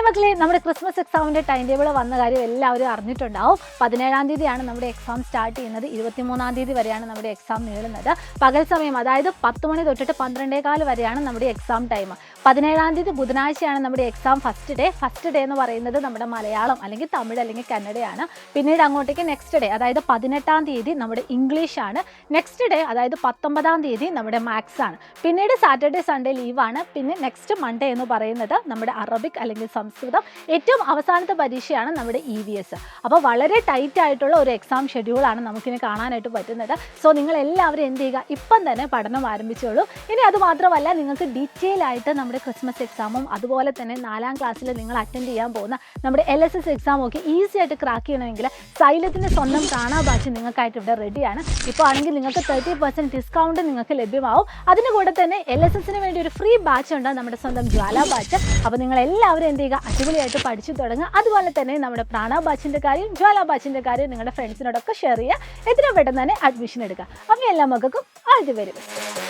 Hi മക്കളെ, നമ്മുടെ Christmas എക്സാമിൻ്റെ ടൈം ടേബിൾ വന്ന കാര്യം എല്ലാവരും അറിഞ്ഞിട്ടുണ്ടാവും. 17-ാം തീയതിയാണ് നമ്മുടെ എക്സാം സ്റ്റാർട്ട് ചെയ്യുന്നത്. 23-ാം തീയതി വരെയാണ് നമ്മുടെ എക്സാം നീളുന്നത്. പകൽ സമയം, അതായത് 10 മണി തൊട്ടിട്ട് 12:15 വരെയാണ് നമ്മുടെ എക്സാം ടൈം. 17-ാം തീയതി ബുധനാഴ്ചയാണ് നമ്മുടെ എക്സാം ഫസ്റ്റ് ഡേ എന്ന് പറയുന്നത് നമ്മുടെ മലയാളം അല്ലെങ്കിൽ തമിഴ് അല്ലെങ്കിൽ കന്നഡയാണ്. പിന്നീട് അങ്ങോട്ടേക്ക് നെക്സ്റ്റ് ഡേ, അതായത് 18-ാം തീയതി നമ്മുടെ ഇംഗ്ലീഷാണ്. നെക്സ്റ്റ് ഡേ, അതായത് 19-ാം തീയതി നമ്മുടെ മാത്സ് ആണ്. പിന്നീട് സാറ്റർഡേ സൺഡേ ലീവാണ്. പിന്നെ നെക്സ്റ്റ് മൺഡേ എന്ന് പറയുന്നത് നമ്മുടെ അറബിക് അല്ലെങ്കിൽ സംസ്കൃതം. ഏറ്റവും അവസാനത്തെ പരീക്ഷയാണ് നമ്മുടെ EVS. അപ്പോൾ വളരെ ടൈറ്റ് ആയിട്ടുള്ള ഒരു എക്സാം ഷെഡ്യൂളാണ് നമുക്കിനി കാണാനായിട്ട് പറ്റുന്നത്. സോ നിങ്ങൾ എല്ലാവരും എന്ത് ചെയ്യുക, ഇപ്പം തന്നെ പഠനം ആരംഭിച്ചോളൂ. ഇനി അത് മാത്രമല്ല, നിങ്ങൾക്ക് ഡീറ്റെയിൽ ആയിട്ട് നമ്മുടെ ക്രിസ്മസ് എക്സാമും അതുപോലെ തന്നെ 4ാം ക്ലാസ്സിൽ നിങ്ങൾ അറ്റൻഡ് ചെയ്യാൻ പോകുന്ന നമ്മുടെ LSS എക്സാമും ഒക്കെ ഈസി ആയിട്ട് ക്രാക്ക് ചെയ്യണമെങ്കിൽ സൈലത്തിൻ്റെ സ്വന്തം കാണാ ബാച്ച് നിങ്ങൾക്കായിട്ട് ഇവിടെ റെഡിയാണ്. ഇപ്പോൾ ആണെങ്കിൽ നിങ്ങൾക്ക് 30% ഡിസ്കൗണ്ട് നിങ്ങൾക്ക് ലഭ്യമാവും. അതിന് കൂടെ തന്നെ LSSന് വേണ്ടി ഒരു ഫ്രീ ബാച്ച് ഉണ്ട്, നമ്മുടെ സ്വന്തം ജ്വാല ബാച്ച്. അപ്പോൾ നിങ്ങൾ എല്ലാവരും എന്ത് ചെയ്യുക, അടിപൊളിയായിട്ട് പഠിച്ചു തുടങ്ങുക. അതുപോലെ തന്നെ നമ്മുടെ പ്രാണ ബാച്ചിൻ്റെ കാര്യം, ജ്വാല ബാച്ചിൻ്റെ കാര്യം നിങ്ങളുടെ ഫ്രണ്ട്സിനോടൊക്കെ ഷെയർ ചെയ്യുക. എത്രയും പെട്ടെന്ന് തന്നെ അഡ്മിഷൻ എടുക്കുക. അപ്പോൾ എല്ലാ മക്കൾക്കും ആൾ ദി വെരി ബെസ്റ്റ്.